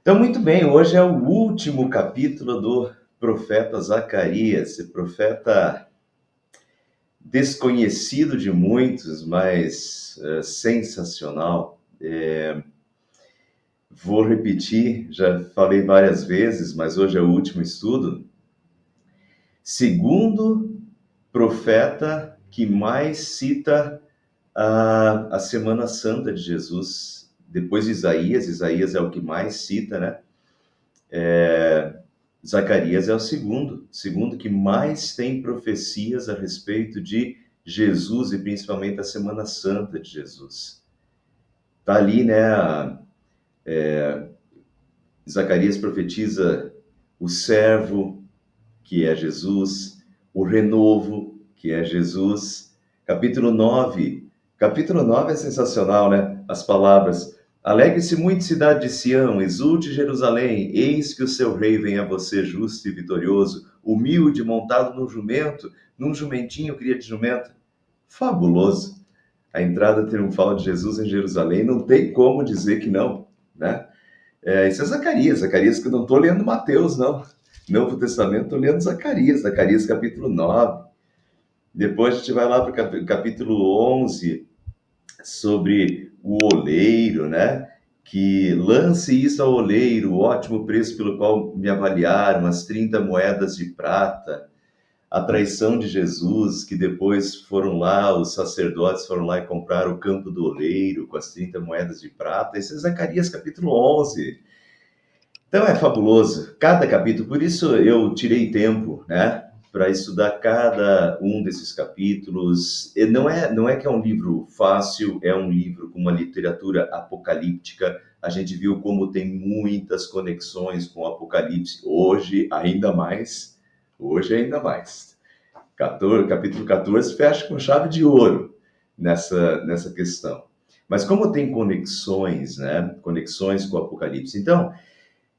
Então, muito bem, hoje é o último capítulo do profeta Zacarias, esse profeta desconhecido de muitos, mas sensacional. Vou repetir, já falei várias vezes, mas hoje é o último estudo. Segundo profeta que mais cita a Semana Santa de Jesus, depois de Isaías é o que mais cita, né? Zacarias é o segundo que mais tem profecias a respeito de Jesus e principalmente a Semana Santa de Jesus. Está ali, né? Zacarias profetiza o servo, que é Jesus, o renovo, que é Jesus. Capítulo 9. Capítulo 9 é sensacional, né? As palavras. Alegre-se muito, cidade de Sião, exulte Jerusalém, eis que o seu rei vem a você justo e vitorioso, humilde, montado num jumentinho cria de jumenta. Fabuloso. A entrada triunfal de Jesus em Jerusalém, não tem como dizer que não, né? Isso é Zacarias que eu não estou lendo Mateus, não. Novo Testamento, estou lendo Zacarias capítulo 9. Depois a gente vai lá para o capítulo 11, sobre o oleiro, né? Que lance isso ao oleiro, o ótimo preço pelo qual me avaliaram, as 30 moedas de prata, a traição de Jesus, que depois foram lá, os sacerdotes foram lá e compraram o campo do oleiro com as 30 moedas de prata. Esse é Zacarias capítulo 11. Então é fabuloso, cada capítulo, por isso eu tirei tempo, né, para estudar cada um desses capítulos. E não é que é um livro fácil, é um livro com uma literatura apocalíptica. A gente viu como tem muitas conexões com o Apocalipse, hoje ainda mais. Capítulo 14 fecha com chave de ouro nessa questão. Mas como tem conexões, né, conexões com o Apocalipse, então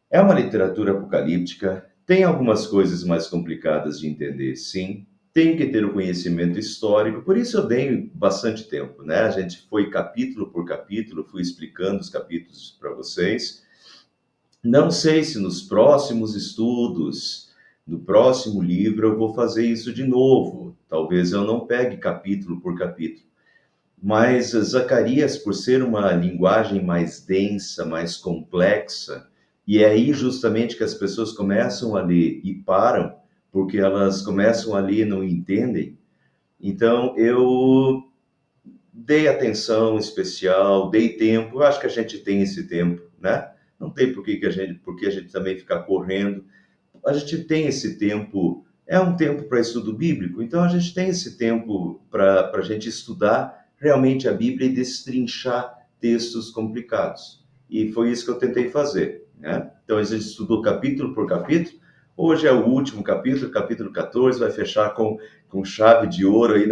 é uma literatura apocalíptica, tem algumas coisas mais complicadas de entender, sim. Tem que ter o conhecimento histórico, por isso eu dei bastante tempo, né? A gente foi capítulo por capítulo, fui explicando os capítulos para vocês. Não sei se nos próximos estudos, no próximo livro, eu vou fazer isso de novo. Talvez eu não pegue capítulo por capítulo. Mas Zacarias, por ser uma linguagem mais densa, mais complexa, e é aí justamente que as pessoas começam a ler e param, porque elas começam a ler e não entendem. Então, eu dei atenção especial, dei tempo, eu acho que a gente tem esse tempo, né? Não tem por que a gente também ficar correndo. A gente tem esse tempo, é um tempo para estudo bíblico, então a gente tem esse tempo para a gente estudar realmente a Bíblia e destrinchar textos complicados. E foi isso que eu tentei fazer, né? Então a gente estudou capítulo por capítulo. Hoje é o último capítulo, capítulo 14, vai fechar com chave de ouro aí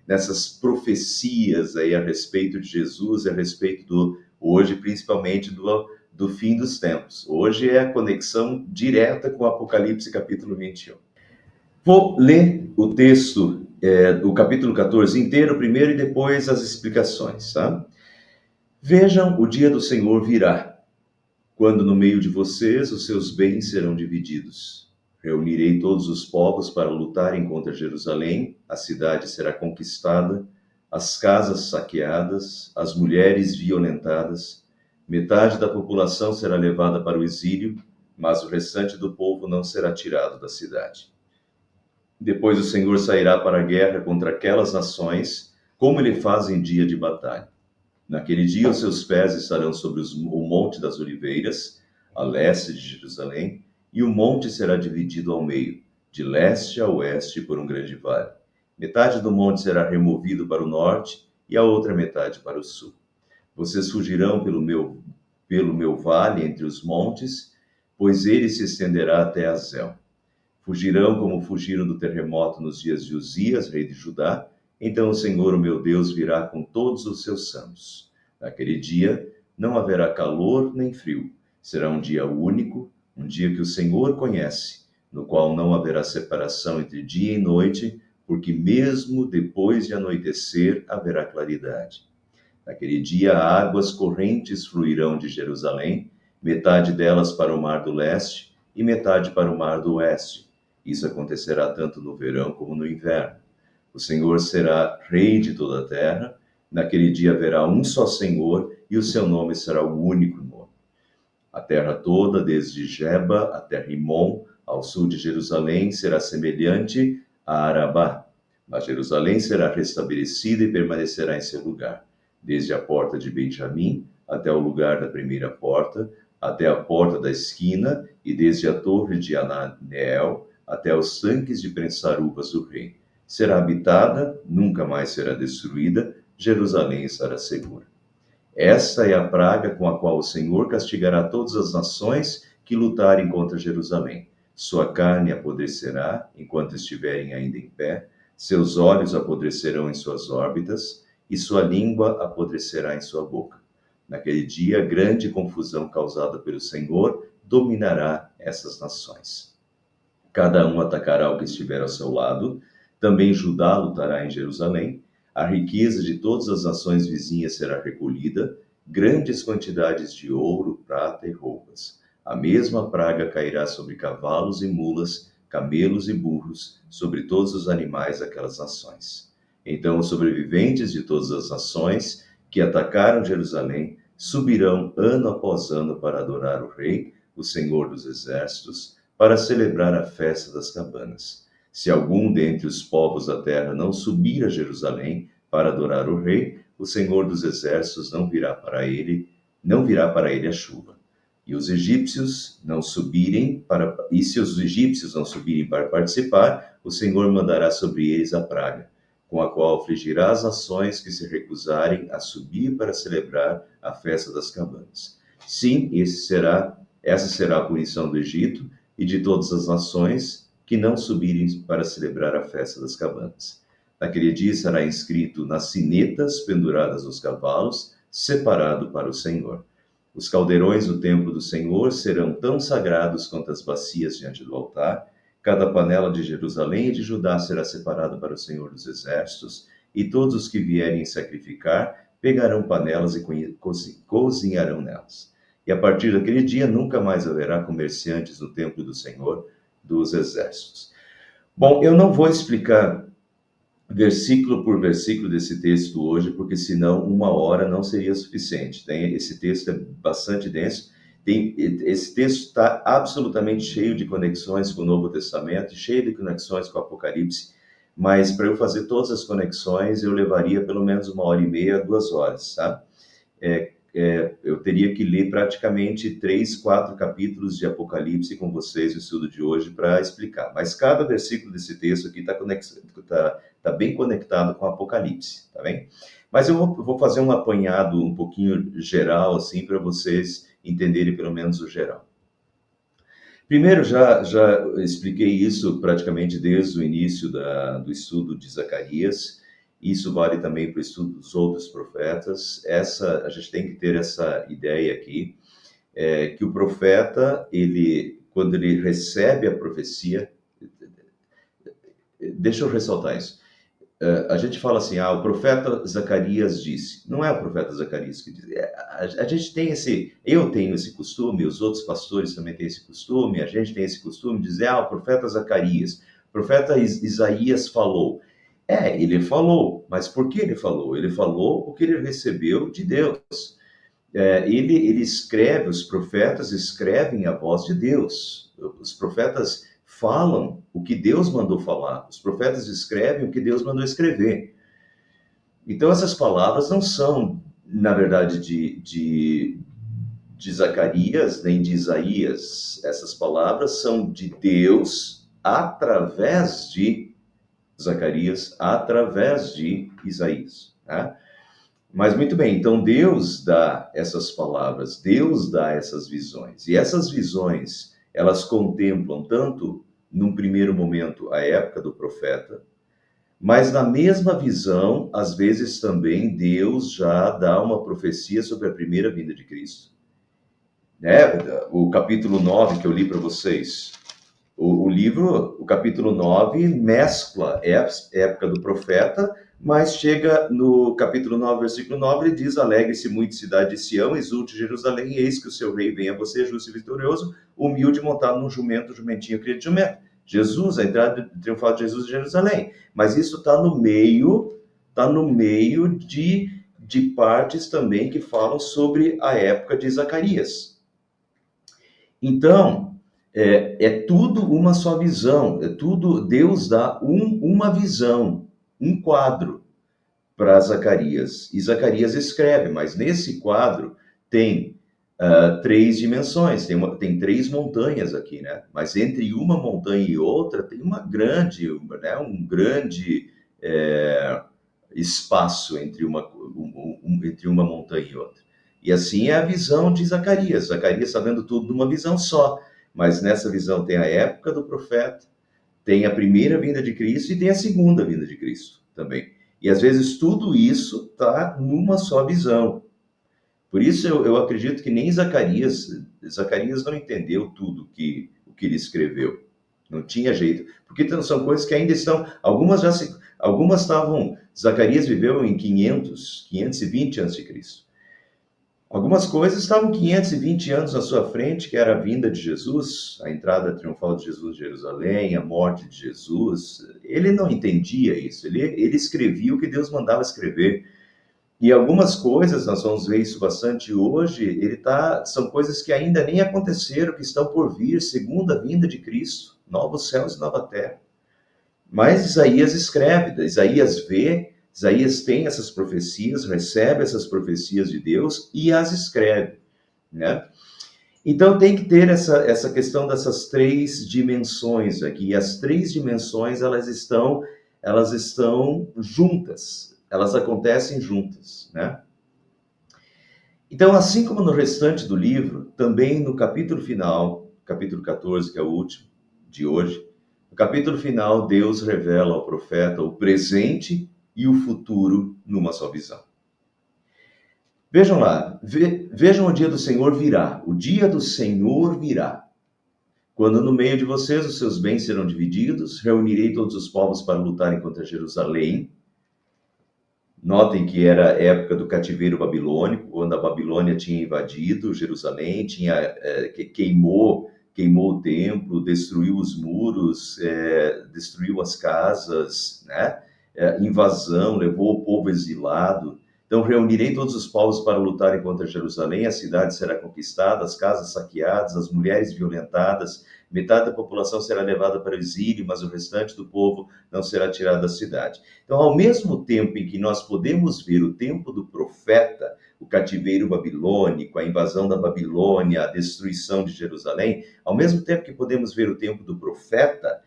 nessas profecias aí a respeito de Jesus, a respeito hoje principalmente do fim dos tempos. Hoje é a conexão direta com o Apocalipse capítulo 21. Vou ler o texto, do capítulo 14 inteiro primeiro e depois as explicações, tá? Vejam, o dia do Senhor virá, quando no meio de vocês os seus bens serão divididos. Reunirei todos os povos para lutarem contra Jerusalém, a cidade será conquistada, as casas saqueadas, as mulheres violentadas, metade da população será levada para o exílio, mas o restante do povo não será tirado da cidade. Depois o Senhor sairá para a guerra contra aquelas nações, como ele faz em dia de batalha. Naquele dia os seus pés estarão sobre o Monte das Oliveiras, a leste de Jerusalém, e o monte será dividido ao meio, de leste a oeste por um grande vale. Metade do monte será removido para o norte e a outra metade para o sul. Vocês fugirão pelo meu vale entre os montes, pois ele se estenderá até Azel. Fugirão como fugiram do terremoto nos dias de Uzias, rei de Judá. Então o Senhor, o meu Deus, virá com todos os seus santos. Naquele dia não haverá calor nem frio. Será um dia único, um dia que o Senhor conhece, no qual não haverá separação entre dia e noite, porque mesmo depois de anoitecer haverá claridade. Naquele dia águas correntes fluirão de Jerusalém, metade delas para o mar do leste e metade para o mar do oeste. Isso acontecerá tanto no verão como no inverno. O Senhor será rei de toda a terra. Naquele dia haverá um só Senhor e o seu nome será o único nome. A terra toda, desde Geba até Rimon, ao sul de Jerusalém, será semelhante a Arabá. Mas Jerusalém será restabelecida e permanecerá em seu lugar, desde a porta de Benjamim até o lugar da primeira porta, até a porta da esquina, e desde a torre de Ananeel até os tanques de prensar uvas do rei. Será habitada, nunca mais será destruída, Jerusalém estará segura. Esta é a praga com a qual o Senhor castigará todas as nações que lutarem contra Jerusalém. Sua carne apodrecerá enquanto estiverem ainda em pé, seus olhos apodrecerão em suas órbitas, e sua língua apodrecerá em sua boca. Naquele dia, grande confusão causada pelo Senhor dominará essas nações. Cada um atacará o que estiver ao seu lado, também Judá lutará em Jerusalém. A riqueza de todas as nações vizinhas será recolhida, grandes quantidades de ouro, prata e roupas. A mesma praga cairá sobre cavalos e mulas, camelos e burros, sobre todos os animais daquelas nações. Então os sobreviventes de todas as nações que atacaram Jerusalém subirão ano após ano para adorar o Rei, o Senhor dos Exércitos, para celebrar a festa das cabanas. Se algum dentre os povos da terra não subir a Jerusalém para adorar o rei, o Senhor dos Exércitos não virá para ele a chuva. E se os egípcios não subirem para participar, o Senhor mandará sobre eles a praga, com a qual afligirá as nações que se recusarem a subir para celebrar a festa das cabanas. Sim, essa será a punição do Egito e de todas as nações que não subirem para celebrar a festa das cabanas. Naquele dia será inscrito nas sinetas penduradas nos cavalos, separado para o Senhor. Os caldeirões do templo do Senhor serão tão sagrados quanto as bacias diante do altar. Cada panela de Jerusalém e de Judá será separada para o Senhor dos Exércitos, e todos os que vierem sacrificar pegarão panelas e cozinharão nelas. E a partir daquele dia nunca mais haverá comerciantes no templo do Senhor dos Exércitos. Bom, eu não vou explicar versículo por versículo desse texto hoje, porque senão 1 hora não seria suficiente. Esse texto é bastante denso. Esse texto está absolutamente cheio de conexões com o Novo Testamento, cheio de conexões com o Apocalipse, mas para eu fazer todas as conexões, eu levaria pelo menos 1h30, 2 horas, tá? Eu teria que ler praticamente 3, 4 capítulos de Apocalipse com vocês no estudo de hoje para explicar. Mas cada versículo desse texto aqui está bem conectado com o Apocalipse, tá bem? Mas eu vou fazer um apanhado um pouquinho geral, assim, para vocês entenderem pelo menos o geral. Primeiro, já expliquei isso praticamente desde o início do estudo de Zacarias. Isso vale também para o estudo dos outros profetas. A gente tem que ter essa ideia aqui, que o profeta, quando ele recebe a profecia, deixa eu ressaltar isso. A gente fala assim, o profeta Zacarias disse. Não é o profeta Zacarias que diz. A gente tem eu tenho esse costume, os outros pastores também têm esse costume, a gente tem esse costume de dizer, o profeta Zacarias, o profeta Isaías falou. Ele falou, mas por que ele falou? Ele falou o que ele recebeu de Deus. Ele escreve, os profetas escrevem a voz de Deus. Os profetas falam o que Deus mandou falar. Os profetas escrevem o que Deus mandou escrever. Então, essas palavras não são, na verdade, de Zacarias nem de Isaías. Essas palavras são de Deus através de Zacarias, através de Isaías. Né? Mas muito bem, então Deus dá essas palavras, Deus dá essas visões. E essas visões, elas contemplam tanto, num primeiro momento, a época do profeta, mas na mesma visão, às vezes também, Deus já dá uma profecia sobre a primeira vinda de Cristo. O capítulo 9 que eu li para vocês, o capítulo 9 mescla a época do profeta, Mas chega no capítulo 9, versículo 9, ele diz: alegre-se muito, cidade de Sião, exulte Jerusalém, eis que o seu rei vem a você, justo e vitorioso, humilde, montado num jumento, jumentinho, cria de jumento. Jesus, a entrada triunfal de Jesus em Jerusalém. Mas isso está no meio de partes também que falam sobre a época de Zacarias. Então, é tudo uma só visão, é tudo, Deus dá uma visão, um quadro para Zacarias. E Zacarias escreve, mas nesse quadro tem três dimensões, tem três montanhas aqui, né? Mas entre uma montanha e outra tem uma grande, né? Um grande espaço entre entre uma montanha e outra. E assim é a visão de Zacarias. Zacarias está vendo tudo numa visão só, mas nessa visão tem a época do profeta, tem a primeira vinda de Cristo e tem a segunda vinda de Cristo também. E às vezes tudo isso está numa só visão. Por isso eu acredito que nem Zacarias não entendeu tudo o que ele escreveu. Não tinha jeito. Porque são coisas que ainda estão, algumas estavam, Zacarias viveu em 520 a.C. Algumas coisas estavam 520 anos na sua frente, que era a vinda de Jesus, a entrada triunfal de Jesus em Jerusalém, a morte de Jesus. Ele não entendia isso, ele escrevia o que Deus mandava escrever. E algumas coisas, nós vamos ver isso bastante hoje, são coisas que ainda nem aconteceram, que estão por vir, segunda vinda de Cristo, novos céus e nova terra. Mas Isaías escreve, Isaías vê, Isaías tem essas profecias, recebe essas profecias de Deus e as escreve, né? Então tem que ter essa questão dessas três dimensões aqui. E as três dimensões, elas estão juntas, elas acontecem juntas, né? Então, assim como no restante do livro, também no capítulo final, capítulo 14, que é o último de hoje, no capítulo final, Deus revela ao profeta o presente e o futuro numa só visão. Vejam lá, vejam o dia do Senhor virá. O dia do Senhor virá. Quando no meio de vocês os seus bens serão divididos, reunirei todos os povos para lutarem contra Jerusalém. Notem que era a época do cativeiro babilônico, quando a Babilônia tinha invadido Jerusalém, queimou o templo, destruiu os muros, destruiu as casas, né? Invasão, levou o povo exilado. Então, reunirei todos os povos para lutarem contra Jerusalém, a cidade será conquistada, as casas saqueadas, as mulheres violentadas, metade da população será levada para o exílio, mas o restante do povo não será tirado da cidade. Então, ao mesmo tempo em que nós podemos ver o tempo do profeta, o cativeiro babilônico, a invasão da Babilônia, a destruição de Jerusalém, ao mesmo tempo que podemos ver o tempo do profeta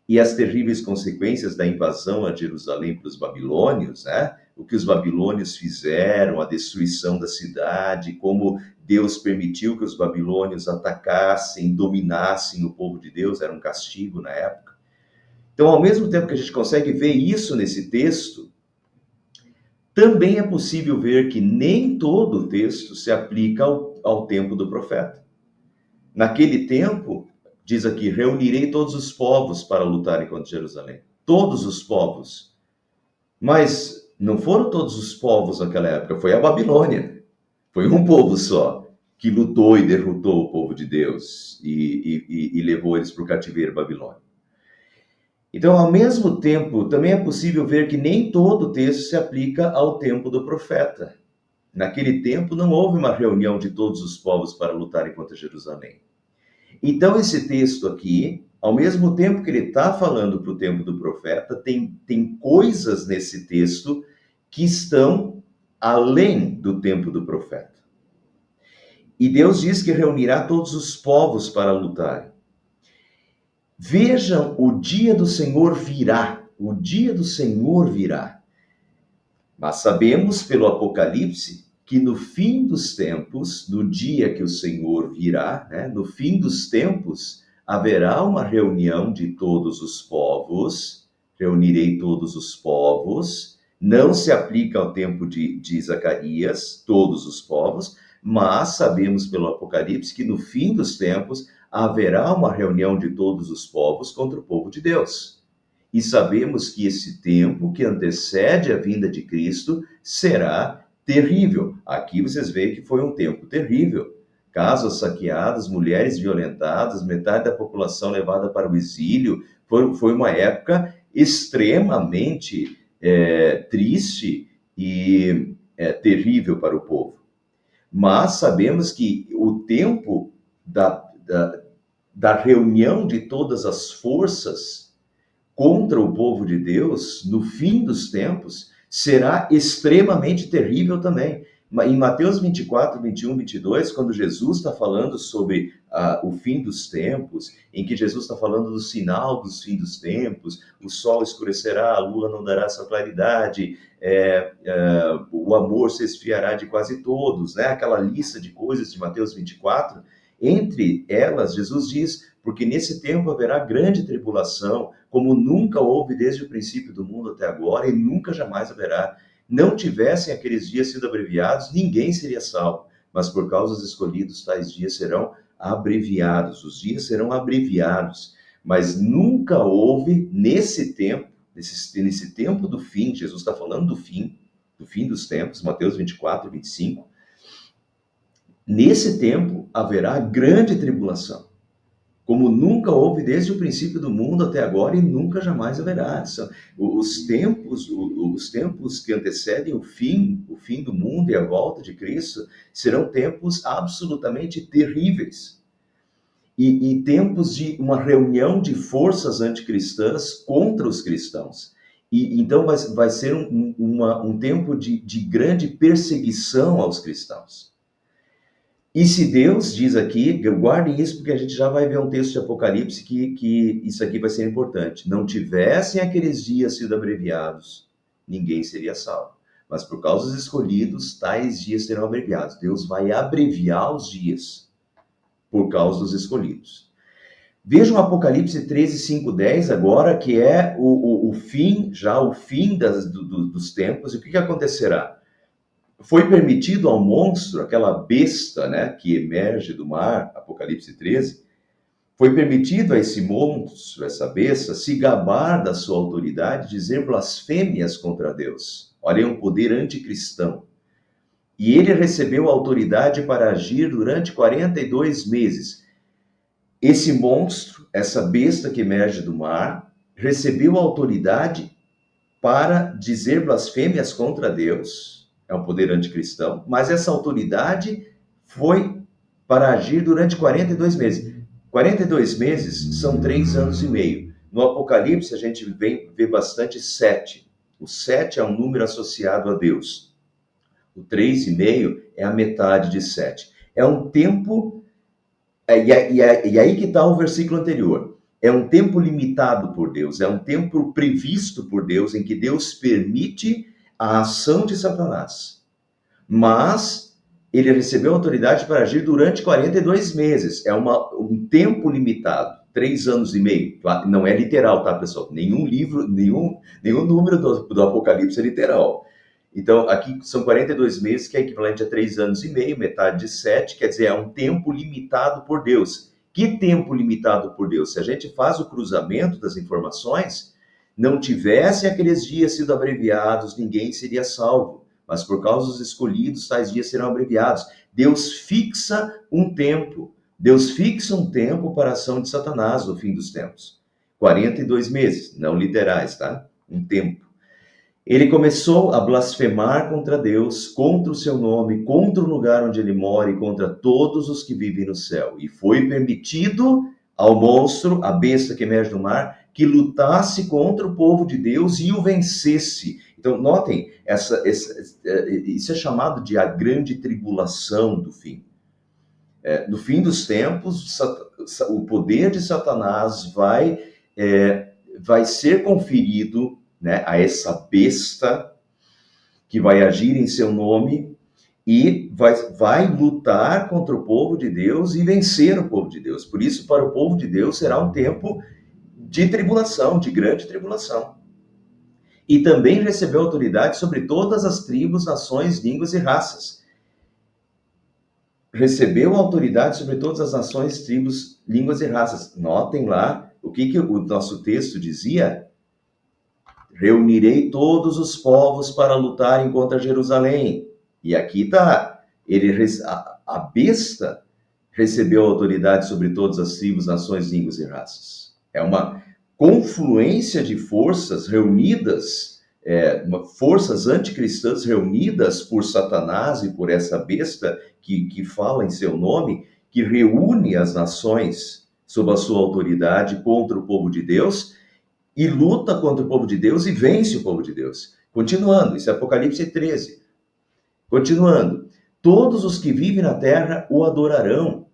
e as terríveis consequências da invasão a Jerusalém pelos babilônios, né? O que os babilônios fizeram, a destruição da cidade, como Deus permitiu que os babilônios atacassem, dominassem o povo de Deus, era um castigo na época. Então, ao mesmo tempo que a gente consegue ver isso nesse texto, também é possível ver que nem todo o texto se aplica ao tempo do profeta. Naquele tempo, diz aqui, reunirei todos os povos para lutarem contra Jerusalém. Todos os povos. Mas não foram todos os povos naquela época, foi a Babilônia. Foi um povo só que lutou e derrotou o povo de Deus e levou eles para o cativeiro babilônico. Então, ao mesmo tempo, também é possível ver que nem todo o texto se aplica ao tempo do profeta. Naquele tempo não houve uma reunião de todos os povos para lutarem contra Jerusalém. Então, esse texto aqui, ao mesmo tempo que ele está falando para o tempo do profeta, tem coisas nesse texto que estão além do tempo do profeta. E Deus diz que reunirá todos os povos para lutarem. Vejam, o dia do Senhor virá. O dia do Senhor virá. Mas sabemos pelo Apocalipse que no fim dos tempos, no dia que o Senhor virá, né, no fim dos tempos, haverá uma reunião de todos os povos, reunirei todos os povos, não se aplica ao tempo de Zacarias, todos os povos, mas sabemos pelo Apocalipse que no fim dos tempos haverá uma reunião de todos os povos contra o povo de Deus. E sabemos que esse tempo que antecede a vinda de Cristo será terrível. Aqui vocês veem que foi um tempo terrível. Casas saqueadas, mulheres violentadas, metade da população levada para o exílio. Foi uma época extremamente triste e terrível para o povo. Mas sabemos que o tempo da reunião de todas as forças contra o povo de Deus, no fim dos tempos, será extremamente terrível também. Em Mateus 24, 21, 22, quando Jesus está falando sobre o fim dos tempos, em que Jesus está falando do sinal dos fins dos tempos, o sol escurecerá, a lua não dará sua claridade, o amor se esfriará de quase todos, né? Aquela lista de coisas de Mateus 24, entre elas, Jesus diz, porque nesse tempo haverá grande tribulação, como nunca houve desde o princípio do mundo até agora, e nunca jamais haverá. Não tivessem aqueles dias sido abreviados, ninguém seria salvo, mas por causa dos escolhidos, tais dias serão abreviados, os dias serão abreviados, mas nunca houve nesse tempo, nesse tempo do fim, Jesus está falando do fim dos tempos, Mateus 24, 25, nesse tempo haverá grande tribulação, como nunca houve desde o princípio do mundo até agora e nunca jamais haverá. Os tempos que antecedem o fim do mundo e a volta de Cristo, serão tempos absolutamente terríveis. E tempos de uma reunião de forças anticristãs contra os cristãos. E então vai ser um tempo de grande perseguição aos cristãos. E se Deus diz aqui, guardem isso porque a gente já vai ver um texto de Apocalipse que isso aqui vai ser importante. Não tivessem aqueles dias sido abreviados, ninguém seria salvo. Mas por causa dos escolhidos, tais dias serão abreviados. Deus vai abreviar os dias por causa dos escolhidos. Vejam Apocalipse 13, 5, 10 agora, que é o fim, já o fim dos tempos. E o que acontecerá? Foi permitido ao monstro, aquela besta, né, que emerge do mar, Apocalipse 13, foi permitido a esse monstro, essa besta, se gabar da sua autoridade, dizer blasfêmias contra Deus. Olha, é um poder anticristão. E ele recebeu autoridade para agir durante 42 meses. Esse monstro, essa besta que emerge do mar, recebeu autoridade para dizer blasfêmias contra Deus. É um poder anticristão, mas essa autoridade foi para agir durante 42 meses. 42 meses são 3 anos e meio. No Apocalipse, a gente vê bastante 7. O 7 é um número associado a Deus. O 3,5 é a metade de 7. É um tempo... E aí que está o versículo anterior. É um tempo limitado por Deus, é um tempo previsto por Deus, em que Deus permite a ação de Satanás. Mas ele recebeu autoridade para agir durante 42 meses. É um tempo limitado, 3 anos e meio. Não é literal, tá, pessoal? Nenhum número do Apocalipse é literal. Então, aqui são 42 meses, que é equivalente a 3 anos e meio, metade de 7, quer dizer, é um tempo limitado por Deus. Que tempo limitado por Deus? Se a gente faz o cruzamento das informações, não tivessem aqueles dias sido abreviados, ninguém seria salvo. Mas por causa dos escolhidos, tais dias serão abreviados. Deus fixa um tempo. Deus fixa um tempo para a ação de Satanás no fim dos tempos. 42 meses, não literais, tá? Um tempo. Ele começou a blasfemar contra Deus, contra o seu nome, contra o lugar onde ele mora e contra todos os que vivem no céu. E foi permitido ao monstro, a besta que emerge do mar, que lutasse contra o povo de Deus e o vencesse. Então, notem, isso é chamado de a grande tribulação do fim. No fim dos tempos, o poder de Satanás vai ser conferido, né, a essa besta que vai agir em seu nome e vai lutar contra o povo de Deus e vencer o povo de Deus. Por isso, para o povo de Deus, será um tempo de tribulação, de grande tribulação. E também recebeu autoridade sobre todas as tribos, nações, línguas e raças. Recebeu autoridade sobre todas as nações, tribos, línguas e raças. Notem lá o que o nosso texto dizia. reunirei todos os povos para lutarem contra Jerusalém. E aqui está, a besta recebeu autoridade sobre todas as tribos, nações, línguas e raças. É uma confluência de forças reunidas, forças anticristãs reunidas por Satanás e por essa besta que fala em seu nome, que reúne as nações sob a sua autoridade contra o povo de Deus, e luta contra o povo de Deus e vence o povo de Deus. Continuando, isso é Apocalipse 13. Continuando, todos os que vivem na terra o adorarão,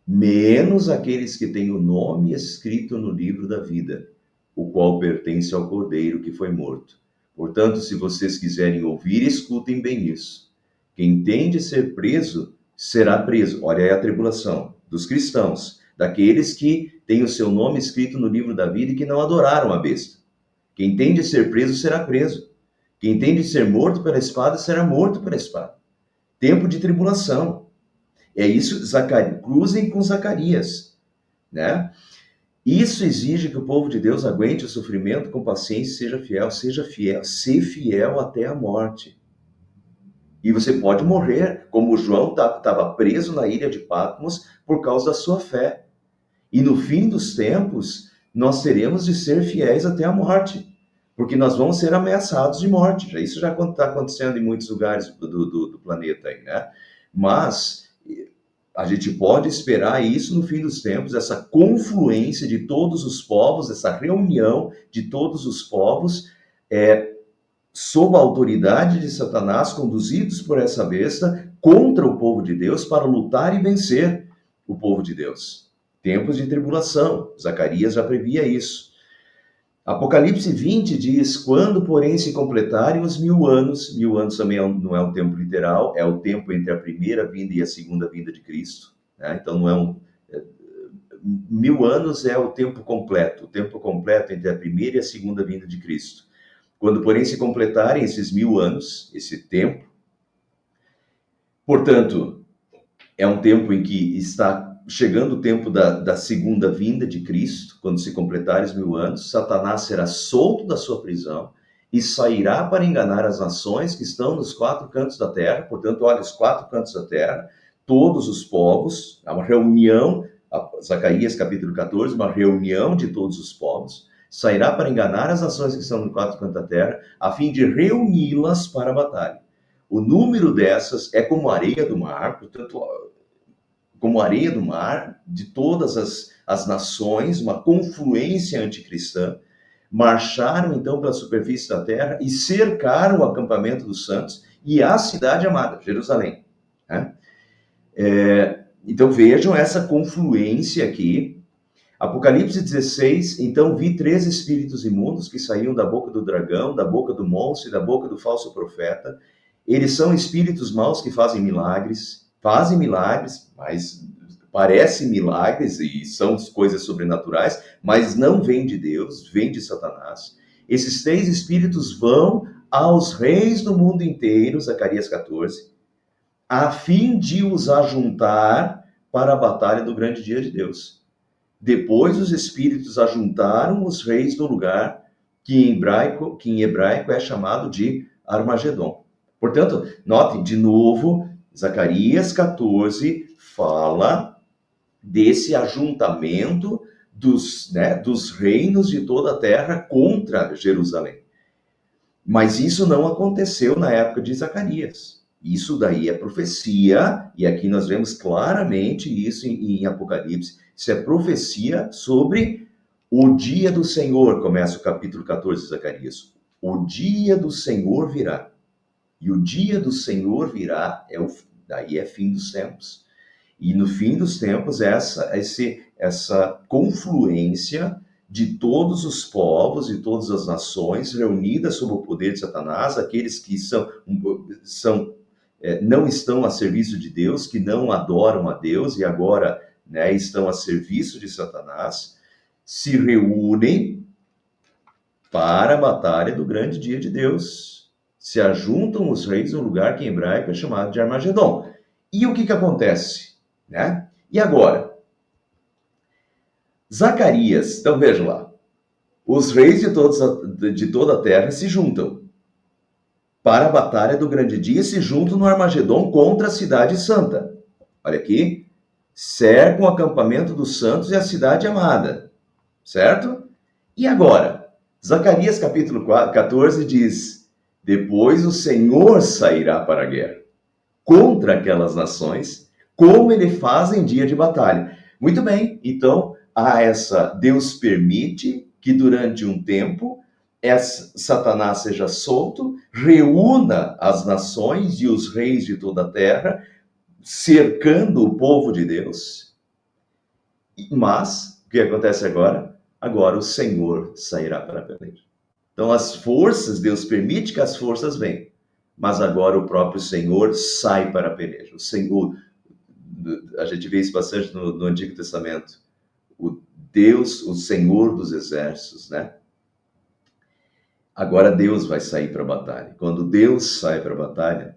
menos aqueles que têm o nome escrito no livro da vida, o qual pertence ao Cordeiro que foi morto. Portanto, se vocês quiserem ouvir, escutem bem isso. Quem tem de ser preso, será preso. Olha aí a tribulação dos cristãos, daqueles que têm o seu nome escrito no livro da vida e que não adoraram a besta. Quem tem de ser preso, será preso. Quem tem de ser morto pela espada, será morto pela espada. Tempo de tribulação. É isso, cruzem com Zacarias, né? Isso exige que o povo de Deus aguente o sofrimento com paciência, seja fiel, ser fiel até a morte. E você pode morrer, como João estava preso na ilha de Patmos por causa da sua fé. E no fim dos tempos, nós teremos de ser fiéis até a morte, porque nós vamos ser ameaçados de morte. Isso já está acontecendo em muitos lugares do planeta aí, né? Mas a gente pode esperar isso no fim dos tempos, essa confluência de todos os povos, essa reunião de todos os povos, sob a autoridade de Satanás, conduzidos por essa besta, contra o povo de Deus, para lutar e vencer o povo de Deus. Tempos de tribulação, Zacarias já previa isso. Apocalipse 20 diz, quando, porém, se completarem os 1000 anos também não é um tempo literal, é o tempo entre a primeira vinda e a segunda vinda de Cristo, né? Então não é 1000 anos é o tempo completo entre a primeira e a segunda vinda de Cristo. Quando, porém, se completarem esses 1000 anos, esse tempo, portanto, é um tempo em que está chegando o tempo da segunda vinda de Cristo, quando se completarem os 1000 anos, Satanás será solto da sua prisão e sairá para enganar as nações que estão nos 4 cantos da terra. Portanto, olha, os 4 cantos da terra, todos os povos, há uma reunião, Zacarias capítulo 14, uma reunião de todos os povos, sairá para enganar as nações que estão nos 4 cantos da terra, a fim de reuni-las para a batalha. O número dessas é como a areia do mar, portanto, como areia do mar, de todas as nações, uma confluência anticristã, marcharam então pela superfície da terra e cercaram o acampamento dos santos e a cidade amada, Jerusalém, né? Então vejam essa confluência aqui. Apocalipse 16, então vi 3 espíritos imundos que saíam da boca do dragão, da boca do monstro e da boca do falso profeta. Eles são espíritos maus que fazem milagres, mas parecem milagres e são coisas sobrenaturais, mas não vêm de Deus, vêm de Satanás. Esses 3 espíritos vão aos reis do mundo inteiro, Zacarias 14, a fim de os ajuntar para a batalha do grande dia de Deus. Depois os espíritos ajuntaram os reis do lugar que em hebraico é chamado de Armagedon. Portanto, notem de novo, Zacarias 14 fala desse ajuntamento dos reinos de toda a terra contra Jerusalém. Mas isso não aconteceu na época de Zacarias. Isso daí é profecia, e aqui nós vemos claramente isso em Apocalipse. Isso é profecia sobre o dia do Senhor, começa o capítulo 14 de Zacarias. O dia do Senhor virá. E o dia do Senhor virá, daí é fim dos tempos. E no fim dos tempos, essa confluência de todos os povos e todas as nações reunidas sob o poder de Satanás, aqueles que não estão a serviço de Deus, que não adoram a Deus e agora, né, estão a serviço de Satanás, se reúnem para a batalha do grande dia de Deus. Se ajuntam os reis no lugar que em hebraico é chamado de Armagedon. E o que acontece? Né? E agora? Zacarias, então vejam lá. Os reis de toda a terra se juntam para a batalha do grande dia, se juntam no Armagedon contra a cidade santa. Olha aqui, cercam o acampamento dos santos e a cidade amada, certo? E agora? Zacarias capítulo 14 diz: depois o Senhor sairá para a guerra contra aquelas nações, como ele faz em dia de batalha. Muito bem, então Deus permite que durante um tempo Satanás seja solto, reúna as nações e os reis de toda a terra, cercando o povo de Deus. Mas, o que acontece agora? Agora o Senhor sairá para a peleja. Então as forças, Deus permite que as forças venham, mas agora o próprio Senhor sai para a peleja. O Senhor, a gente vê isso bastante no Antigo Testamento, o Deus, o Senhor dos exércitos, né? Agora Deus vai sair para a batalha. Quando Deus sai para a batalha,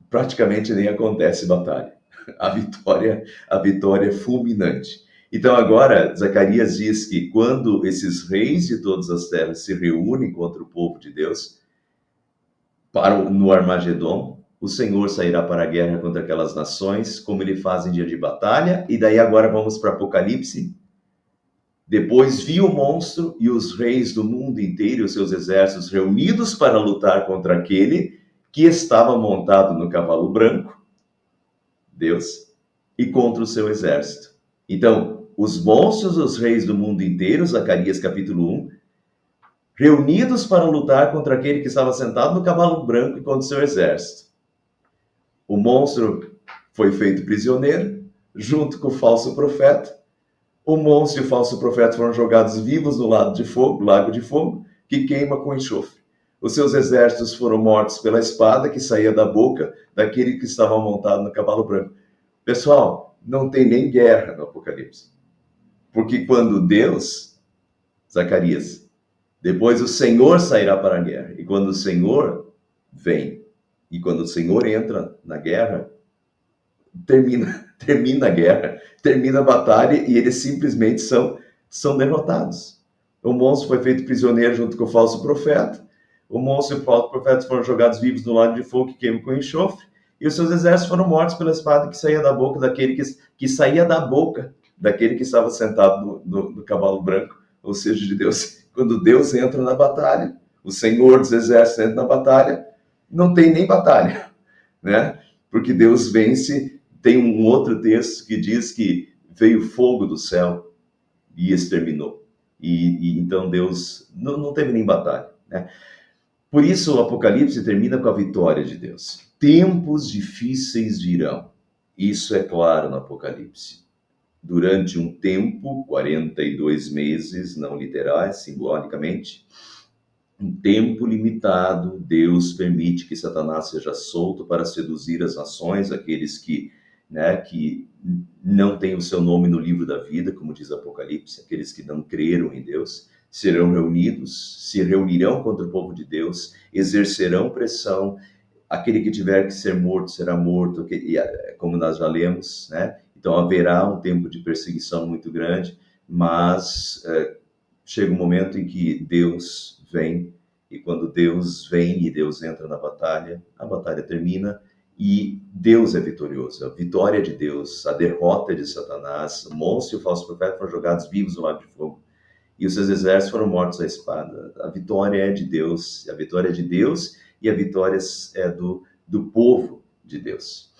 praticamente nem acontece batalha. A vitória é fulminante. Então agora Zacarias diz que quando esses reis de todas as terras se reúnem contra o povo de Deus, no Armagedon, o Senhor sairá para a guerra contra aquelas nações, como ele faz em dia de batalha. E daí agora vamos para Apocalipse. Depois vi o monstro e os reis do mundo inteiro e os seus exércitos reunidos para lutar contra aquele que estava montado no cavalo branco, Deus, e contra o seu exército. Então, os monstros, os reis do mundo inteiro, Zacarias capítulo 1, reunidos para lutar contra aquele que estava sentado no cavalo branco e contra o seu exército. O monstro foi feito prisioneiro, junto com o falso profeta. O monstro e o falso profeta foram jogados vivos no lago de fogo, que queima com enxofre. Os seus exércitos foram mortos pela espada que saía da boca daquele que estava montado no cavalo branco. Pessoal, não tem nem guerra no Apocalipse. Porque quando Deus, Zacarias, depois o Senhor sairá para a guerra. E quando o Senhor vem, e quando o Senhor entra na guerra, termina a guerra, termina a batalha e eles simplesmente são derrotados. O monstro foi feito prisioneiro junto com o falso profeta. O monstro e o falso profeta foram jogados vivos no lago de fogo que queima com enxofre. E os seus exércitos foram mortos pela espada que saía da boca daquele que saía da boca daquele que estava sentado no cavalo branco, ou seja, de Deus. Quando Deus entra na batalha, o Senhor dos exércitos entra na batalha, não tem nem batalha, né? Porque Deus vence. Tem um outro texto que diz que veio fogo do céu e exterminou. E então Deus não teve nem batalha, né? Por isso o Apocalipse termina com a vitória de Deus. Tempos difíceis virão. Isso é claro no Apocalipse. Durante um tempo, 42 meses, não literais, simbolicamente, um tempo limitado, Deus permite que Satanás seja solto para seduzir as nações, aqueles que não têm o seu nome no livro da vida, como diz Apocalipse, aqueles que não creram em Deus, serão reunidos, se reunirão contra o povo de Deus, exercerão pressão, aquele que tiver que ser morto será morto, como nós já lemos, né? Então haverá um tempo de perseguição muito grande, mas chega um momento em que Deus vem, e quando Deus vem e Deus entra na batalha, a batalha termina e Deus é vitorioso. A vitória de Deus, a derrota de Satanás, o monstro e o falso profeta foram jogados vivos no lago de fogo e os seus exércitos foram mortos à espada. A vitória é de Deus, a vitória é de Deus e a vitória é do povo de Deus.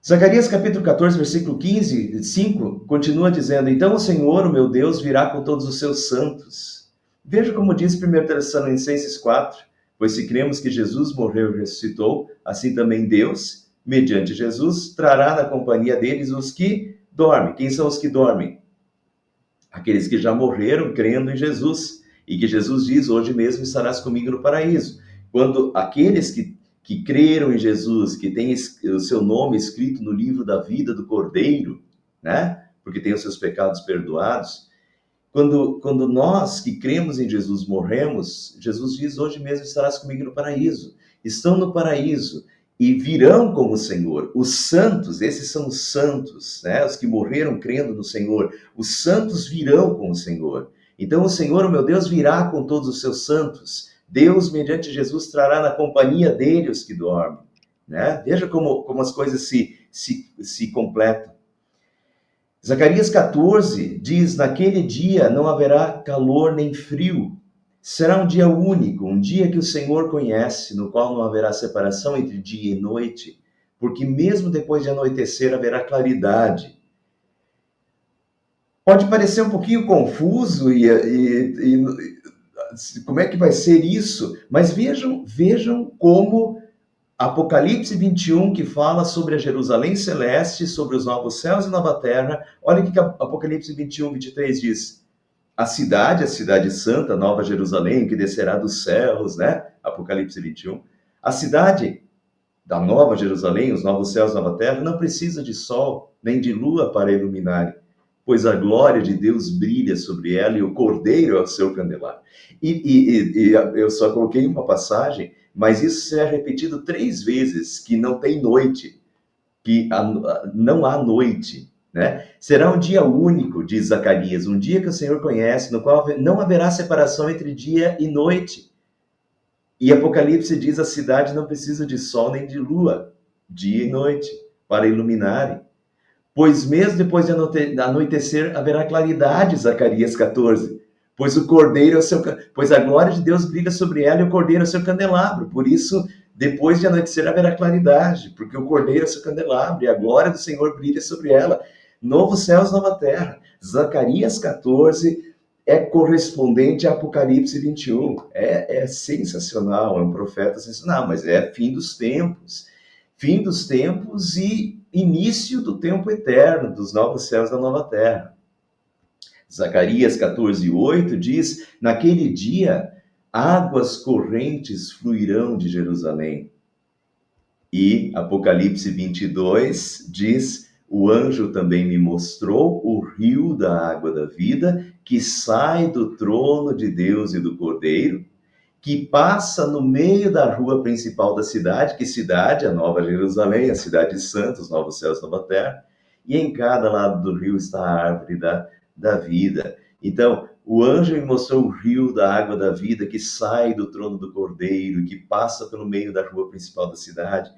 Zacarias capítulo 14, versículo 15, 5, continua dizendo: então o Senhor, o meu Deus, virá com todos os seus santos. Veja como diz 1 Tessalonicenses 4, pois se cremos que Jesus morreu e ressuscitou, assim também Deus, mediante Jesus, trará na companhia deles os que dormem. Quem são os que dormem? Aqueles que já morreram crendo em Jesus, e que Jesus diz: hoje mesmo estarás comigo no paraíso. Quando aqueles que creram em Jesus, que têm o seu nome escrito no livro da vida do Cordeiro, né? Porque tem os seus pecados perdoados. Quando nós que cremos em Jesus morremos, Jesus diz: hoje mesmo estarás comigo no paraíso. Estão no paraíso e virão com o Senhor. Os santos, esses são os santos, né? Os que morreram crendo no Senhor. Os santos virão com o Senhor. Então o Senhor, o meu Deus, virá com todos os seus santos. Deus, mediante Jesus, trará na companhia dele os que dormem. Né? Veja como as coisas se completam. Zacarias 14 diz: naquele dia não haverá calor nem frio. Será um dia único, um dia que o Senhor conhece, no qual não haverá separação entre dia e noite, porque mesmo depois de anoitecer haverá claridade. Pode parecer um pouquinho confuso e como é que vai ser isso? Mas vejam como Apocalipse 21, que fala sobre a Jerusalém celeste, sobre os novos céus e nova terra. Olha o que Apocalipse 21, 23 diz. A cidade santa, Nova Jerusalém, que descerá dos céus, né? Apocalipse 21. A cidade da Nova Jerusalém, os novos céus e nova terra, não precisa de sol, nem de lua para iluminar, pois a glória de Deus brilha sobre ela e o Cordeiro é o seu candelabro. E eu só coloquei uma passagem, mas isso é repetido 3 vezes, que não tem noite, que não há noite, né? Será um dia único, diz Zacarias, um dia que o Senhor conhece, no qual não haverá separação entre dia e noite. E Apocalipse diz: a cidade não precisa de sol nem de lua, dia e noite, para iluminarem. Pois mesmo depois de anoitecer haverá claridade, Zacarias 14. Pois o cordeiro é o seu, pois a glória de Deus brilha sobre ela e o cordeiro é o seu candelabro. Por isso, depois de anoitecer haverá claridade, porque o cordeiro é o seu candelabro e a glória do Senhor brilha sobre ela. Novos céus, nova terra. Zacarias 14 é correspondente a Apocalipse 21. É sensacional, é um profeta sensacional, mas é fim dos tempos. Fim dos tempos e início do tempo eterno, dos novos céus e da nova terra. Zacarias 14:8 diz: naquele dia, águas correntes fluirão de Jerusalém. E Apocalipse 22 diz: o anjo também me mostrou o rio da água da vida, que sai do trono de Deus e do Cordeiro, que passa no meio da rua principal da cidade. Que cidade? A Nova Jerusalém, a cidade santa, os novos céus e nova terra. E em cada lado do rio está a árvore da vida. Então, o anjo me mostrou o rio da água da vida que sai do trono do Cordeiro, que passa pelo meio da rua principal da cidade.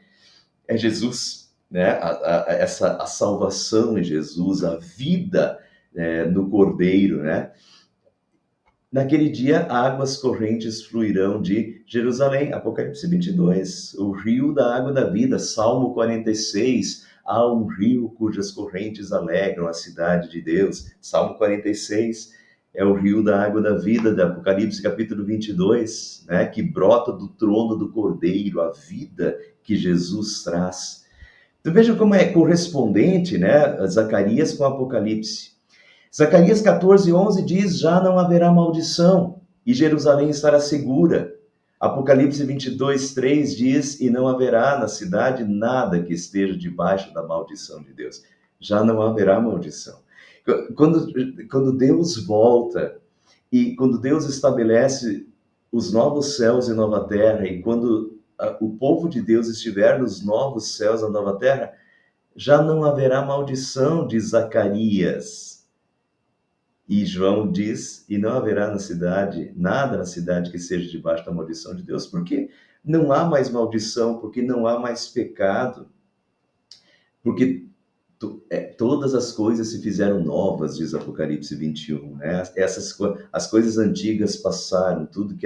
É Jesus, né? A salvação em Jesus, a vida no Cordeiro, né? Naquele dia, águas correntes fluirão de Jerusalém. Apocalipse 22, o rio da água da vida. Salmo 46, há um rio cujas correntes alegram a cidade de Deus. Salmo 46 é o rio da água da vida, de Apocalipse capítulo 22, né, que brota do trono do Cordeiro, a vida que Jesus traz. Então veja como é correspondente, né, Zacarias com Apocalipse. Zacarias 14:11 diz: já não haverá maldição, e Jerusalém estará segura. Apocalipse 22:3 diz: e não haverá na cidade nada que esteja debaixo da maldição de Deus. Já não haverá maldição. Quando Deus volta, e quando Deus estabelece os novos céus e nova terra, e quando o povo de Deus estiver nos novos céus e nova terra, já não haverá maldição, diz Zacarias. E João diz: e não haverá na cidade, nada na cidade que seja debaixo da maldição de Deus, porque não há mais maldição, porque não há mais pecado, porque todas as coisas se fizeram novas, diz Apocalipse 21, né? As coisas antigas passaram, tudo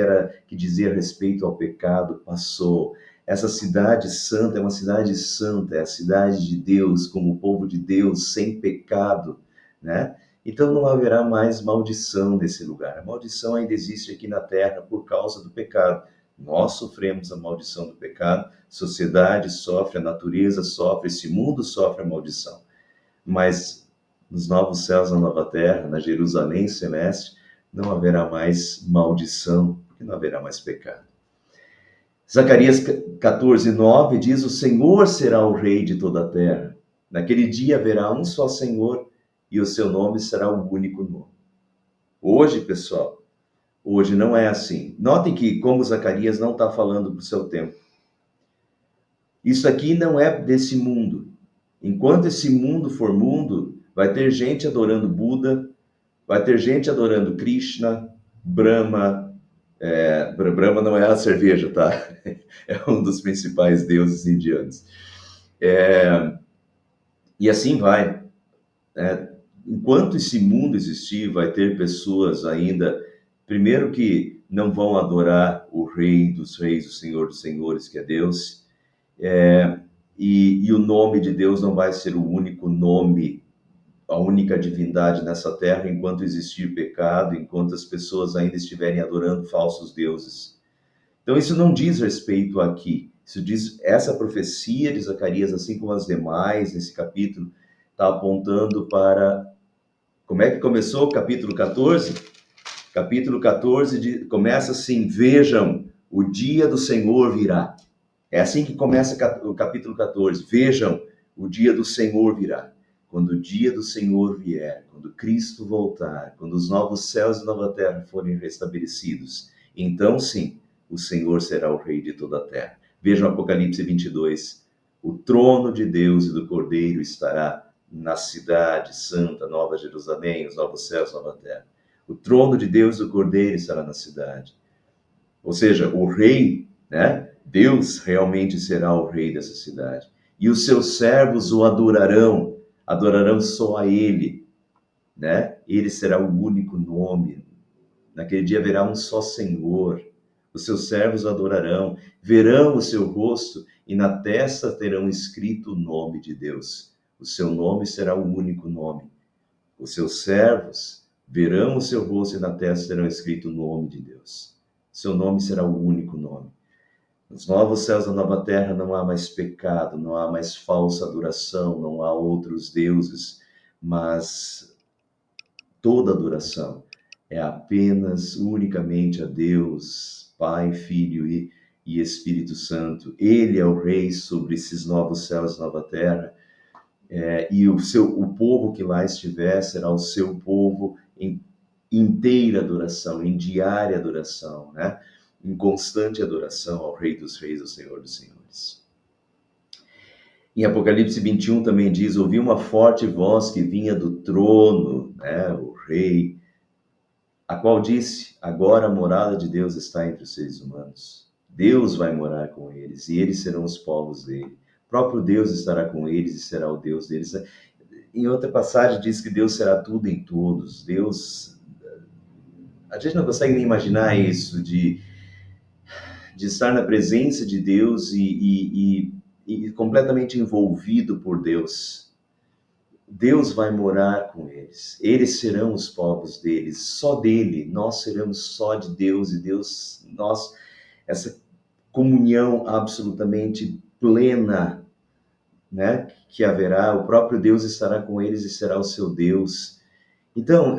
que dizia respeito ao pecado passou. Essa cidade santa é uma cidade santa, é a cidade de Deus, como o povo de Deus, sem pecado, né? Então não haverá mais maldição nesse lugar. A maldição ainda existe aqui na terra por causa do pecado. Nós sofremos a maldição do pecado, a sociedade sofre, a natureza sofre, esse mundo sofre a maldição. Mas nos novos céus, na nova terra, na Jerusalém celeste, não haverá mais maldição, porque não haverá mais pecado. Zacarias 14:9 diz: o Senhor será o rei de toda a terra. Naquele dia haverá um só Senhor e o seu nome será o único nome. Hoje, pessoal, hoje não é assim. Notem que como Zacarias não está falando para o seu tempo. Isso aqui não é desse mundo. Enquanto esse mundo for mundo, vai ter gente adorando Buda, Vai ter gente adorando Krishna, Brahma. Brahma não é a cerveja, tá? É um dos principais deuses indianos. E assim vai. Enquanto esse mundo existir, vai ter pessoas ainda, primeiro que não vão adorar o Rei dos Reis, o Senhor dos Senhores, que é Deus, e o nome de Deus não vai ser o único nome, a única divindade nessa terra, enquanto existir pecado, enquanto as pessoas ainda estiverem adorando falsos deuses. Então, isso não diz respeito aqui. Isso diz, essa profecia de Zacarias, assim como as demais nesse capítulo, está apontando para. Como é que começou o capítulo 14? Capítulo 14 começa assim: vejam, o dia do Senhor virá. É assim que começa o capítulo 14. Vejam, o dia do Senhor virá. Quando o dia do Senhor vier, quando Cristo voltar, quando os novos céus e nova terra forem restabelecidos, então sim, o Senhor será o Rei de toda a terra. Vejam Apocalipse 22. O trono de Deus e do Cordeiro estará na cidade santa, Nova Jerusalém, os novos céus, nova terra. O trono de Deus e do Cordeiro estará na cidade. Ou seja, o rei, né? Deus realmente será o rei dessa cidade. E os seus servos o adorarão, adorarão só a ele, né? Ele será o único nome. Naquele dia haverá um só Senhor. Os seus servos o adorarão, verão o seu rosto e na testa terão escrito o nome de Deus. O seu nome será o único nome. Os seus servos verão o seu rosto e na testa terão escrito o nome de Deus. Seu nome será o único nome. Nos novos céus e na nova terra não há mais pecado, não há mais falsa adoração, não há outros deuses, mas toda adoração é apenas, unicamente a Deus, Pai, Filho e Espírito Santo. Ele é o Rei sobre esses novos céus e nova terra. E o povo que lá estiver será o seu povo em inteira adoração, em diária adoração, né? Em constante adoração ao Rei dos Reis, ao Senhor dos Senhores. Em Apocalipse 21 também diz: ouvi uma forte voz que vinha do trono, né? O Rei, a qual disse: agora a morada de Deus está entre os seres humanos. Deus vai morar com eles e eles serão os povos dele. O próprio Deus estará com eles e será o Deus deles. Em outra passagem diz que Deus será tudo em todos. Deus, a gente não consegue nem imaginar isso, de estar na presença de Deus e completamente envolvido por Deus. Deus vai morar com eles. Eles serão os povos deles, só dele. Nós seremos só de Deus e Deus, nós, essa comunhão absolutamente plena, né, que haverá. O próprio Deus estará com eles e será o seu Deus. Então,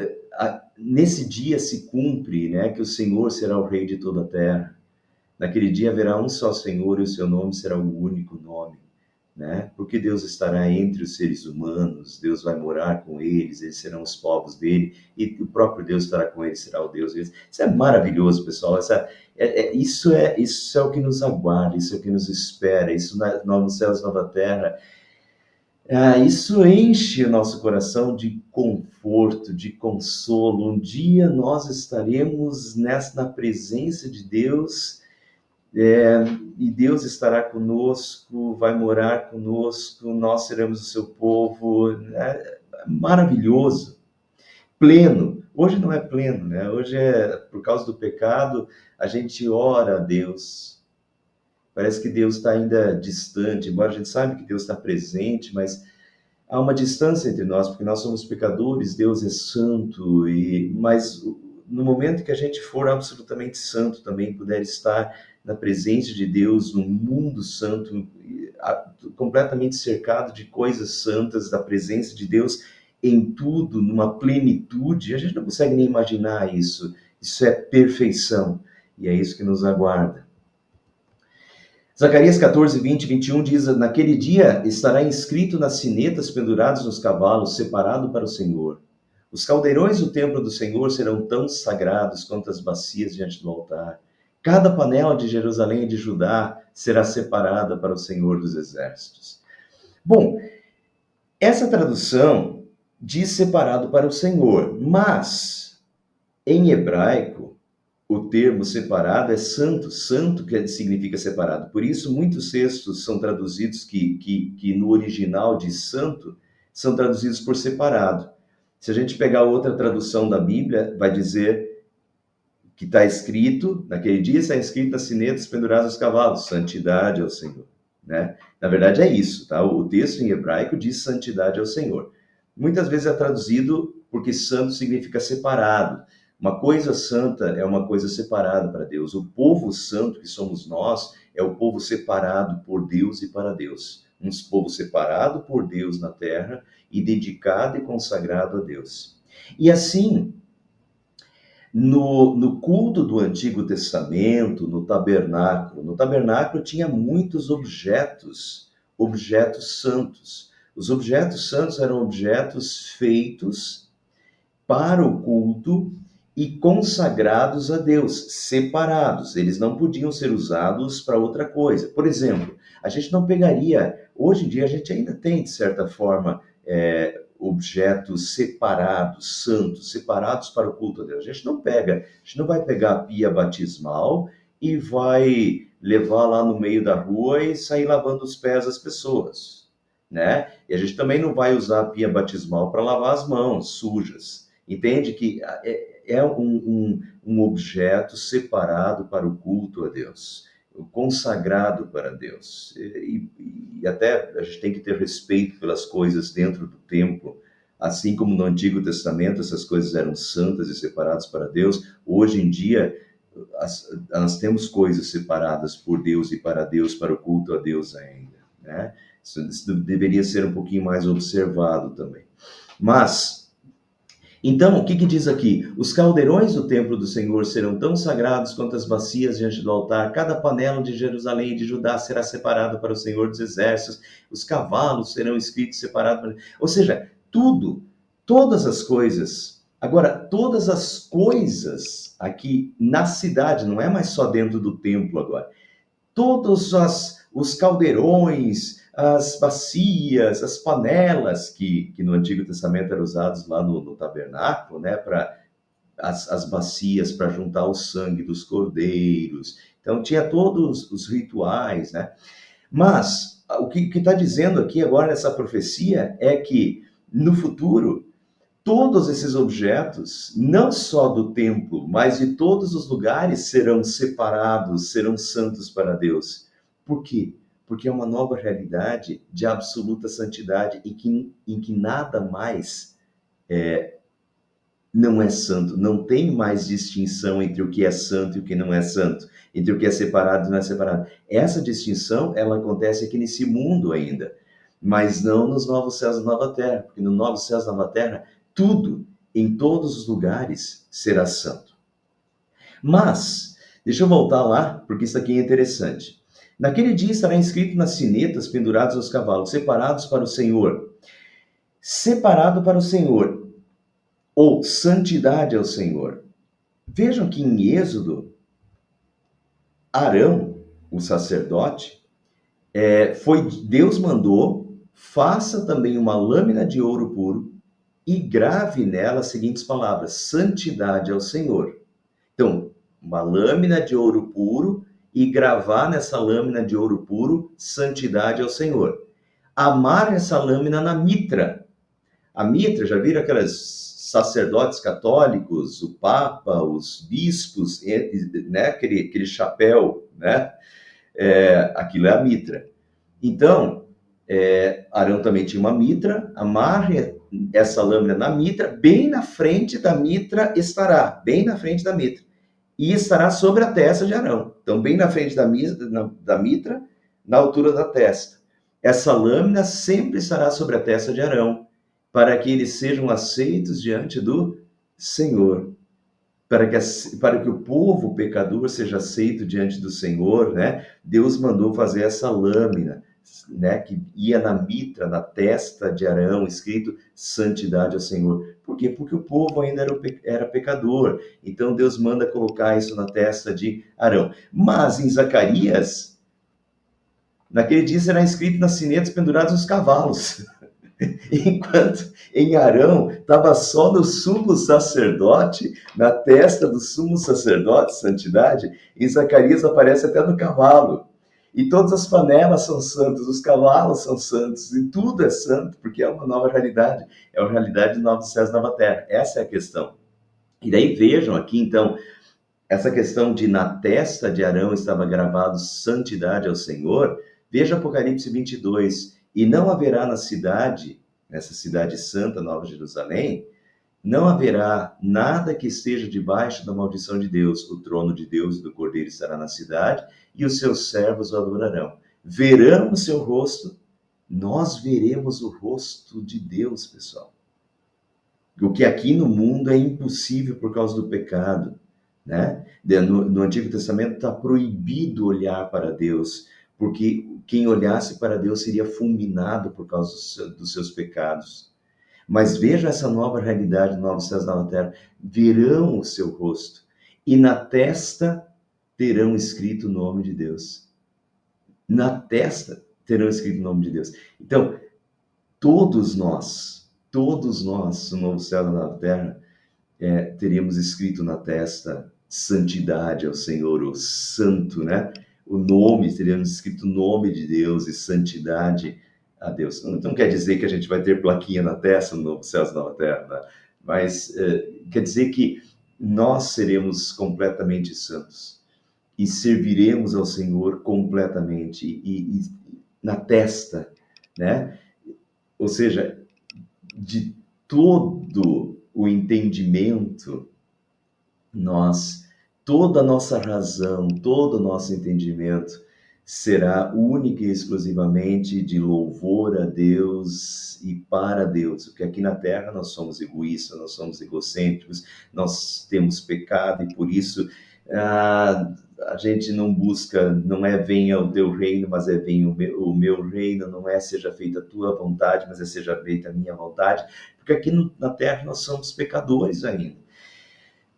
nesse dia se cumpre, né, que o Senhor será o Rei de toda a terra. Naquele dia haverá um só Senhor e o seu nome será o único nome, né? Porque Deus estará entre os seres humanos, Deus vai morar com eles, eles serão os povos dele, e o próprio Deus estará com eles, será o Deus deles. Isso é maravilhoso, pessoal. Isso é o que nos aguarda, isso é o que nos espera, isso novos céus, nova terra. Isso enche o nosso coração de conforto, de consolo. Um dia nós estaremos na presença de Deus, e Deus estará conosco, vai morar conosco, nós seremos o seu povo. É maravilhoso, pleno. Hoje não é pleno, né? Hoje por causa do pecado, a gente ora a Deus. Parece que Deus está ainda distante, embora a gente saiba que Deus está presente, mas há uma distância entre nós, porque nós somos pecadores, Deus é santo, mas no momento que a gente for absolutamente santo também, puder estar na presença de Deus, no mundo santo, completamente cercado de coisas santas, da presença de Deus em tudo, numa plenitude, a gente não consegue nem imaginar isso. Isso é perfeição, e é isso que nos aguarda. Zacarias 14, 20, 21 diz: naquele dia estará inscrito nas sinetas penduradas nos cavalos, separado para o Senhor. Os caldeirões do templo do Senhor serão tão sagrados quanto as bacias diante do altar. Cada panela de Jerusalém e de Judá será separada para o Senhor dos Exércitos. Bom, essa tradução diz separado para o Senhor, mas em hebraico o termo separado é santo, santo que significa separado. Por isso, muitos textos são traduzidos que no original de santo, são traduzidos por separado. Se a gente pegar outra tradução da Bíblia, vai dizer que está escrito, naquele dia está escrito nas sinetas penduradas aos cavalos, santidade ao Senhor. Né? Na verdade é isso, tá? O texto em hebraico diz santidade ao Senhor. Muitas vezes é traduzido porque santo significa separado. Uma coisa santa é uma coisa separada para Deus. O povo santo que somos nós é o povo separado por Deus e para Deus. Um povo separado por Deus na terra e dedicado e consagrado a Deus. E assim, no culto do Antigo Testamento, no tabernáculo tinha muitos objetos, objetos santos. Os objetos santos eram objetos feitos para o culto e consagrados a Deus, separados. Eles não podiam ser usados para outra coisa. Por exemplo, a gente não pegaria, hoje em dia a gente ainda tem, de certa forma, objetos separados, santos, separados para o culto a Deus. A gente não vai pegar a pia batismal e vai levar lá no meio da rua e sair lavando os pés das pessoas, né? E a gente também não vai usar a pia batismal para lavar as mãos sujas. Entende que é um objeto separado para o culto a Deus, consagrado para Deus. E até a gente tem que ter respeito pelas coisas dentro do templo. Assim como no Antigo Testamento essas coisas eram santas e separadas para Deus, hoje em dia nós temos coisas separadas por Deus e para o culto a Deus ainda, né? Isso deveria ser um pouquinho mais observado também. Mas então, o que diz aqui? Os caldeirões do templo do Senhor serão tão sagrados quanto as bacias diante do altar. Cada panela de Jerusalém e de Judá será separada para o Senhor dos Exércitos. Os cavalos serão escritos separados. Ou seja, tudo, todas as coisas. Agora, todas as coisas aqui na cidade, não é mais só dentro do templo agora. Todos os caldeirões, as bacias, as panelas que no Antigo Testamento eram usados lá no tabernáculo, né, para as bacias para juntar o sangue dos cordeiros. Então tinha todos os rituais, né? Mas o que está dizendo aqui agora nessa profecia é que no futuro todos esses objetos, não só do templo, mas de todos os lugares, serão separados, serão santos para Deus. Por quê? Porque é uma nova realidade de absoluta santidade em que nada mais não é santo. Não tem mais distinção entre o que é santo e o que não é santo, entre o que é separado e não é separado. Essa distinção, ela acontece aqui nesse mundo ainda, mas não nos novos céus e nova terra, porque no novos céus e nova terra, tudo, em todos os lugares, será santo. Mas, deixa eu voltar lá, porque isso aqui é interessante. Naquele dia estará inscrito nas sinetas pendurados aos cavalos, separados para o Senhor. Separado para o Senhor, ou santidade ao Senhor. Vejam que em Êxodo, Arão, o sacerdote, Deus mandou, faça também uma lâmina de ouro puro e grave nela as seguintes palavras: santidade ao Senhor. Então, uma lâmina de ouro puro e gravar nessa lâmina de ouro puro santidade ao Senhor. Amar essa lâmina na mitra. A mitra, já viram aquelas sacerdotes católicos, o Papa, os bispos, né? aquele chapéu, né? Aquilo é a mitra. Então, Arão também tinha uma mitra, amarre essa lâmina na mitra, bem na frente da mitra estará, bem na frente da mitra, e estará sobre a testa de Arão. Então, bem na frente da mitra, na altura da testa. Essa lâmina sempre estará sobre a testa de Arão, para que eles sejam aceitos diante do Senhor. Para que o povo pecador seja aceito diante do Senhor, né? Deus mandou fazer essa lâmina, né? Que ia na mitra, na testa de Arão, escrito santidade ao Senhor. Por quê? Porque o povo ainda era pecador. Então Deus manda colocar isso na testa de Arão. Mas em Zacarias, naquele dia será escrito nas sinetas penduradas os cavalos. Enquanto em Arão estava só no sumo sacerdote, na testa do sumo sacerdote, santidade, em Zacarias aparece até no cavalo. E todas as panelas são santas, os cavalos são santos, e tudo é santo, porque é uma nova realidade. É uma realidade de novos céus e nova terra. Essa é a questão. E daí vejam aqui, então, essa questão de na testa de Arão estava gravado santidade ao Senhor. Veja Apocalipse 22. E não haverá na cidade, nessa cidade santa, Nova Jerusalém, não haverá nada que esteja debaixo da maldição de Deus. O trono de Deus e do Cordeiro estará na cidade, e os seus servos o adorarão. Verão o seu rosto. Nós veremos o rosto de Deus, pessoal. O que aqui no mundo é impossível por causa do pecado, né? No Antigo Testamento está proibido olhar para Deus, porque quem olhasse para Deus seria fulminado por causa dos seus pecados. Mas veja essa nova realidade, novos céus e nova terra, verão o seu rosto, e na testa terão escrito o nome de Deus. Na testa terão escrito o nome de Deus. Então, todos nós, o novo céu e a nova terra, teríamos escrito na testa santidade ao Senhor, o santo, né? O nome, teríamos escrito o nome de Deus e santidade a Deus. Não quer dizer que a gente vai ter plaquinha na testa no novo céu e nova terra, né? Mas quer dizer que nós seremos completamente santos e serviremos ao Senhor completamente e na testa, né? Ou seja, de todo o entendimento, toda a nossa razão, todo o nosso entendimento será única e exclusivamente de louvor a Deus e para Deus, porque aqui na Terra nós somos egoístas, nós somos egocêntricos, nós temos pecado e por isso a gente não busca, não é venha o teu reino, mas é venha o meu reino, não é seja feita a tua vontade, mas é seja feita a minha vontade, porque aqui na Terra nós somos pecadores ainda.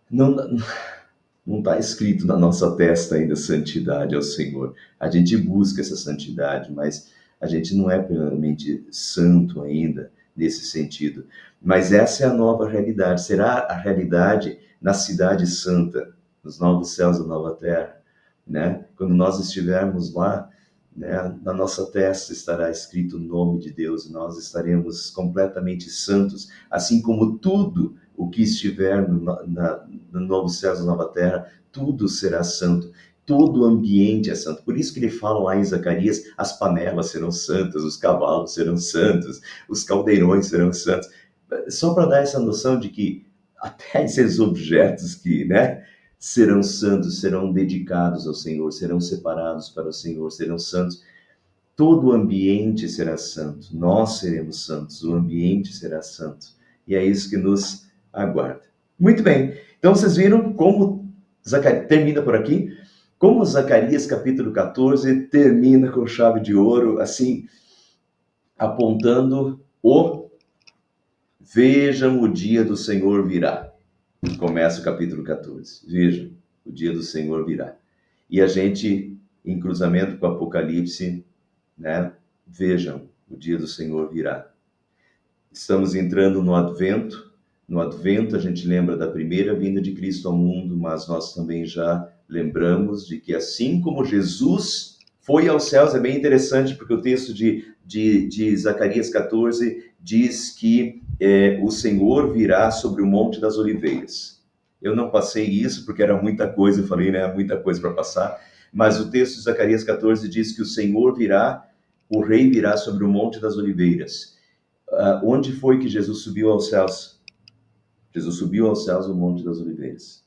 Não está escrito na nossa testa ainda santidade ao Senhor. A gente busca essa santidade, mas a gente não é plenamente santo ainda nesse sentido. Mas essa é a nova realidade. Será a realidade na cidade santa, nos novos céus e nova terra, né? Quando nós estivermos lá, né, na nossa testa estará escrito o nome de Deus, e nós estaremos completamente santos, assim como tudo o que estiver no novo céu e nova terra, tudo será santo, todo o ambiente é santo. Por isso que ele fala lá em Zacarias, as panelas serão santas, os cavalos serão santos, os caldeirões serão santos. Só para dar essa noção de que até esses objetos que, né, serão santos, serão dedicados ao Senhor, serão separados para o Senhor, serão santos. Todo o ambiente será santo, nós seremos santos, o ambiente será santo. E é isso que nos aguarda. Muito bem, então vocês viram como Zacarias termina por aqui, como Zacarias capítulo 14 termina com chave de ouro, assim, apontando o vejam, o dia do Senhor virá. Começa o capítulo 14. Vejam, o dia do Senhor virá. E a gente, em cruzamento com o Apocalipse, né? Vejam, o dia do Senhor virá. Estamos entrando no Advento. No Advento a gente lembra da primeira vinda de Cristo ao mundo, mas nós também já lembramos de que assim como Jesus foi aos céus, é bem interessante, porque o texto de Zacarias 14 diz que o Senhor virá sobre o Monte das Oliveiras. Eu não passei isso porque era muita coisa, eu falei, né, muita coisa para passar, mas o texto de Zacarias 14 diz que o Senhor virá, o Rei virá sobre o Monte das Oliveiras. Onde foi que Jesus subiu aos céus? Jesus subiu aos céus no Monte das Oliveiras.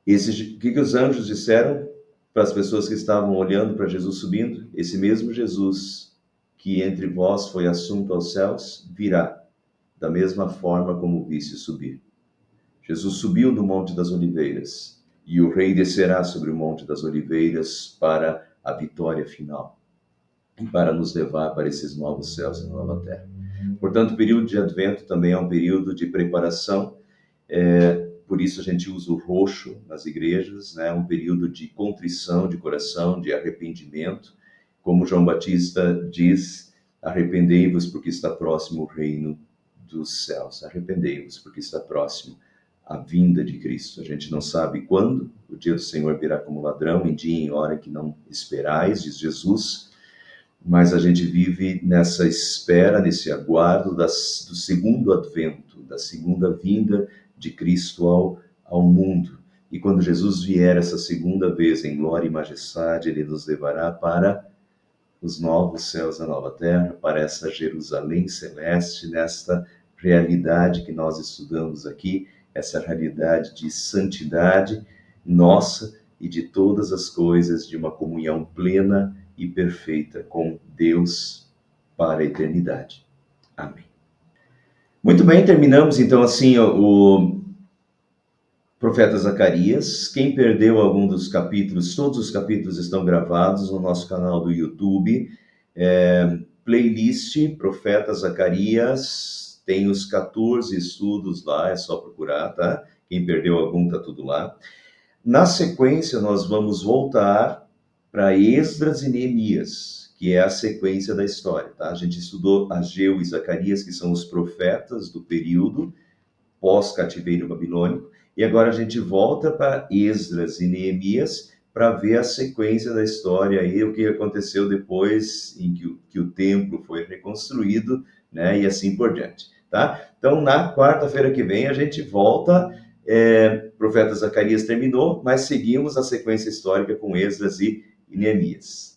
O que os anjos disseram para as pessoas que estavam olhando para Jesus subindo? Esse mesmo Jesus que entre vós foi assunto aos céus, virá, da mesma forma como o viste subir. Jesus subiu no Monte das Oliveiras, e o Rei descerá sobre o Monte das Oliveiras para a vitória final, e para nos levar para esses novos céus e nova terra. Portanto, o período de Advento também é um período de preparação, por isso a gente usa o roxo nas igrejas, né? Um período de contrição de coração, de arrependimento. Como João Batista diz, Arrependei-vos, porque está próximo o reino dos céus. Arrependei-vos, porque está próximo a vinda de Cristo. A gente não sabe quando o dia do Senhor virá como ladrão, em dia e em hora que não esperais, diz Jesus, mas a gente vive nessa espera, nesse aguardo do segundo advento, da segunda vinda de Cristo ao mundo. E quando Jesus vier essa segunda vez em glória e majestade, ele nos levará para os novos céus e a nova terra, para essa Jerusalém celeste, nesta realidade que nós estudamos aqui, essa realidade de santidade nossa e de todas as coisas, de uma comunhão plena e perfeita com Deus para a eternidade. Amém. Muito bem, terminamos então assim o profeta Zacarias. Quem perdeu algum dos capítulos, todos os capítulos estão gravados no nosso canal do YouTube. Playlist Profeta Zacarias, tem os 14 estudos lá, é só procurar, tá? Quem perdeu algum, tá tudo lá. Na sequência, nós vamos voltar para Esdras e Neemias, que é a sequência da história, tá? A gente estudou Ageu e Zacarias, que são os profetas do período pós-cativeiro babilônico, e agora a gente volta para Esdras e Neemias para ver a sequência da história e o que aconteceu depois em que o templo foi reconstruído, né, e assim por diante, tá? Então, na quarta-feira que vem, a gente volta, profeta Zacarias terminou, mas seguimos a sequência histórica com Esdras e Neemias.